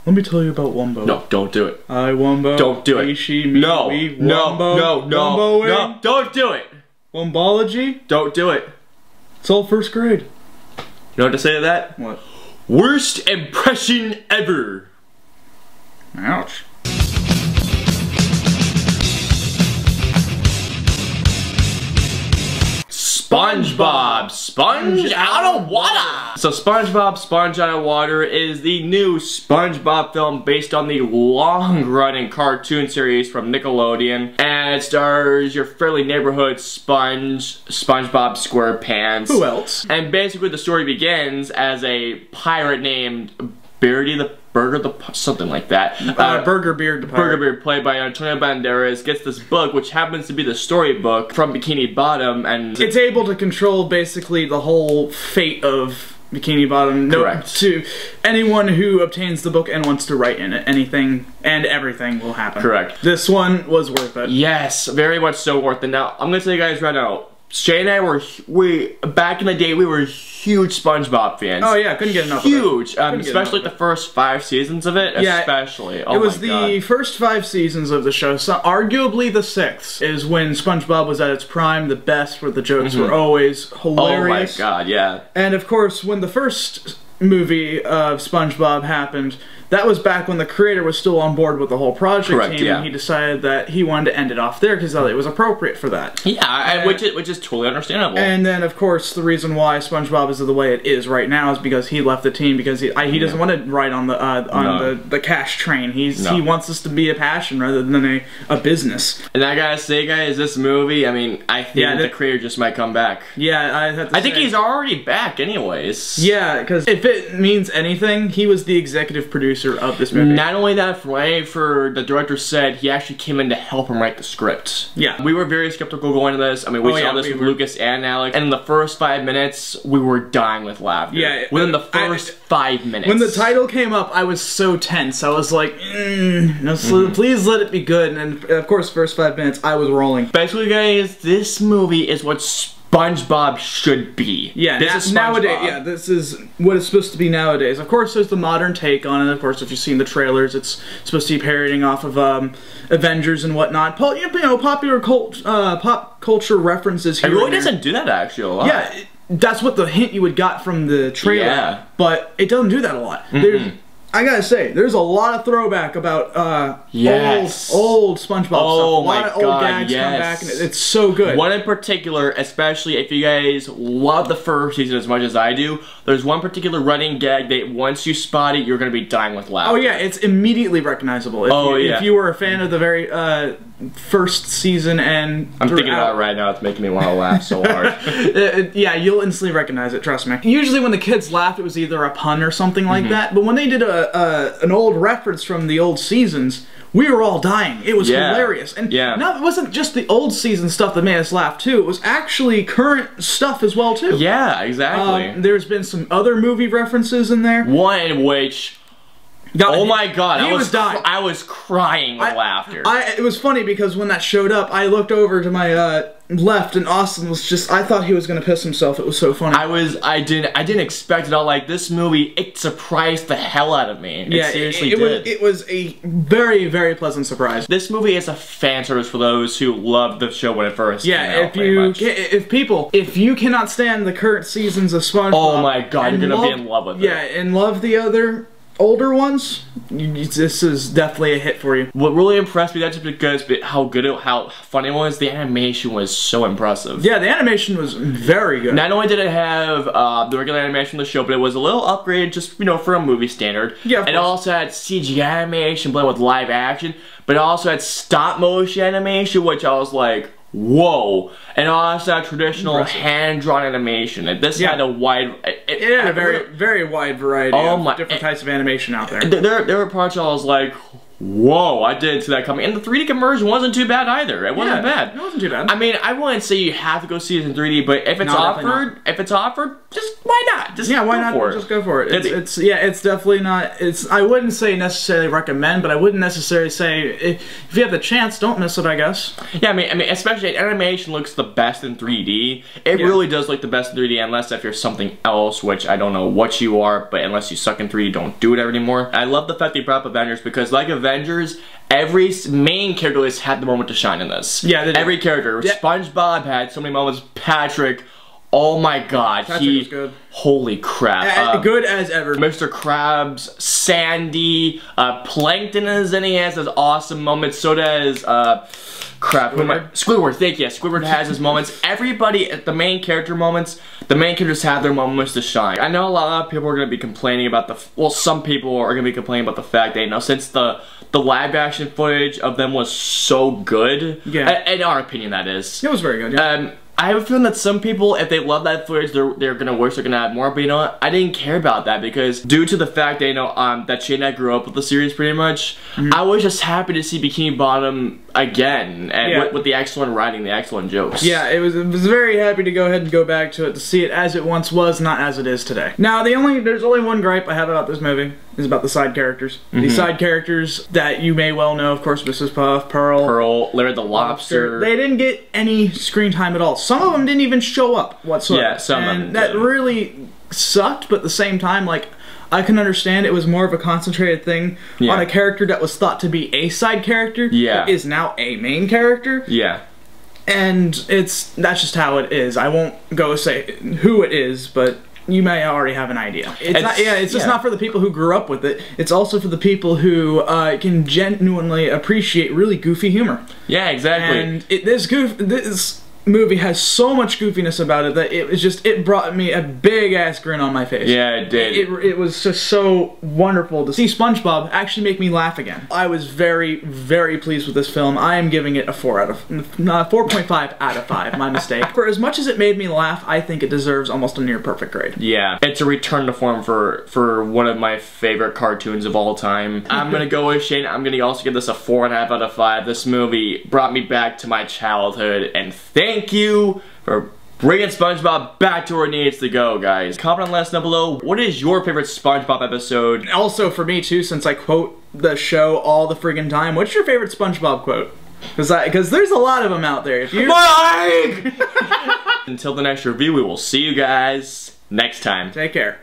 Let me tell you about Wumbo. No, don't do it. I Wumbo. Don't do it. He, she, me, no, we, no, Wumbo, no, no, Wumbo no, don't do it. Wumbology? Don't do it. It's all first grade. You know what to say to that? What? Worst impression ever. Ouch. SpongeBob, sponge out of water. So SpongeBob, Sponge Out of Water is the new SpongeBob film based on the long-running cartoon series from Nickelodeon, and it stars your friendly neighborhood Sponge, SpongeBob SquarePants. Who else? And basically the story begins as a pirate named Beardy the Burger the something like that. Burger Beard the pirate. Burger Beard, played by Antonio Banderas, gets this book, which happens to be the storybook from Bikini Bottom, and it's able to control basically the whole fate of Bikini Bottom. Correct. To anyone who obtains the book and wants to write in it, anything and everything will happen. Correct. This one was worth it. Yes, very much so worth it. Now, I'm gonna tell you guys right now, Shay and I were, back in the day, we were huge SpongeBob fans. Oh yeah, couldn't get enough huge, of it. Especially the first 5 seasons of it, yeah, especially. Oh it was my God. the first 5 seasons of the show, so arguably the 6th is when SpongeBob was at its prime, the best, where the jokes were always hilarious. Oh my God, yeah. And of course, when the first movie of SpongeBob happened, that was back when the creator was still on board with the whole project team, yeah. and he decided that he wanted to end it off there because it was appropriate for that. Yeah, which is totally understandable. And then, of course, the reason why SpongeBob is the way it is right now is because he left the team because he doesn't want to ride on the cash train. He wants this to be a passion rather than a business. And I gotta say, guys, this movie, I mean, I think that the creator just might come back. Yeah, I think he's already back, anyways. Yeah, because if it means anything, he was the executive producer of this movie. Not only that, for the director said he actually came in to help him write the script. Yeah. We were very skeptical going into this. I mean, we saw this with Lucas and Alex, and in the first 5 minutes, we were dying with laughter. Yeah. Within the first 5 minutes. When the title came up, I was so tense. I was like, please let it be good. And of course, first 5 minutes, I was rolling. Basically, guys, this movie is what SpongeBob should be. Yeah, this is nowadays. Yeah, this is what it's supposed to be nowadays. Of course, there's the modern take on it. Of course, if you've seen the trailers, it's supposed to be parodying off of Avengers and whatnot. Popular pop culture references here. It really doesn't do that actually a lot. Yeah, that's what the hint you would got from the trailer. Yeah. But it doesn't do that a lot. I gotta say, there's a lot of throwback about old SpongeBob stuff. A lot of old gags come back, and it's so good. One in particular, especially if you guys love the first season as much as I do, there's one particular running gag that once you spot it, you're gonna be dying with laughter. Oh yeah, it's immediately recognizable. If you were a fan of the very first season and I'm thinking about it right now, it's making me want to laugh so hard. Yeah, you'll instantly recognize it, trust me. Usually when the kids laugh, it was either a pun or something like that, but when they did an old reference from the old seasons, we were all dying. It was hilarious. And no, it wasn't just the old season stuff that made us laugh too, it was actually current stuff as well too. Yeah, exactly. There's been some other movie references in there. One in which... oh my God, I was crying with laughter. It was funny because when that showed up, I looked over to my left and Austin was just, I thought he was gonna piss himself. It was so funny. I didn't expect it all. Like, this movie, it surprised the hell out of me. It seriously did. It was a very, very pleasant surprise. This movie is a fan service for those who loved the show when it first came out, if you cannot stand the current seasons of SpongeBob, oh my God, you're gonna be in love with it. Yeah, and love the other older ones, this is definitely a hit for you. What really impressed me, that's just because how funny it was, the animation was so impressive. Yeah, the animation was very good. Not only did it have the regular animation of the show, but it was a little upgraded just, for a movie standard. Yeah, it also had CGI animation blended with live action, but it also had stop motion animation, which I was like, whoa. And also traditional hand-drawn animation. And this had a wide... It had a very wide variety of different types of animation out there. There were parts I was like, whoa, I didn't see that coming. And the 3D conversion wasn't too bad either. It wasn't bad. It wasn't too bad. I mean, I wouldn't say you have to go see it in 3D, but if it's offered, just why not? Just why not? Just go for it. It's definitely not. I wouldn't say necessarily recommend, but I wouldn't necessarily say if you have the chance, don't miss it. I guess. Yeah, I mean, especially animation looks the best in 3D. It really does look the best in 3D, unless if you're something else, which I don't know what you are, but unless you suck in 3D, don't do it anymore. I love the fact they brought up Avengers because, like Avengers, every main character has had the moment to shine in this. Yeah, every character. Yeah. SpongeBob had so many moments. Patrick. Oh my god, Patrick was good. Holy crap. Good as ever. Mr. Krabs, Sandy, Plankton is in, he has his awesome moments, so does, Squidward, thank you. Squidward has his moments. Everybody at the main character moments, the main characters have their moments to shine. I know a lot of people are going to be complaining about some people are going to be complaining about the fact that, you know, since the live action footage of them was so good, in our opinion that is. It was very good, yeah. I have a feeling that some people, if they love that footage, they're gonna wish they're gonna add more, but you know what? I didn't care about that because due to the fact that, you know, that Shane and I grew up with the series pretty much, I was just happy to see Bikini Bottom again, and with the excellent writing, the excellent jokes. Yeah, it was very happy to go ahead and go back to it, to see it as it once was, not as it is today. Now, there's only one gripe I have about this movie, is about the side characters. The side characters that you may well know, of course, Mrs. Puff, Pearl, Larry the Lobster. They didn't get any screen time at all. Some of them didn't even show up whatsoever. Yeah, some of them and that really sucked, but at the same time, like, I can understand it was more of a concentrated thing on a character that was thought to be a side character that is now a main character. Yeah. And that's just how it is. I won't go say who it is, but you may already have an idea. It's just not for the people who grew up with it. It's also for the people who can genuinely appreciate really goofy humor. Yeah, exactly. And this movie has so much goofiness about it that it brought me a big ass grin on my face. Yeah, it did. It was just so wonderful to see SpongeBob actually make me laugh again. I was very, very pleased with this film. I am giving it a 4.5 out of 5. My mistake. For as much as it made me laugh, I think it deserves almost a near perfect grade. Yeah, it's a return to form for one of my favorite cartoons of all time. I'm gonna go with Shane. I'm gonna also give this a 4.5 out of 5. This movie brought me back to my childhood, and thank you for bringing SpongeBob back to where it needs to go, guys. Comment and let us know below, what is your favorite SpongeBob episode? Also for me too, since I quote the show all the friggin' time, what's your favorite SpongeBob quote? Because there's a lot of them out there. If you Until the next review, we will see you guys next time. Take care.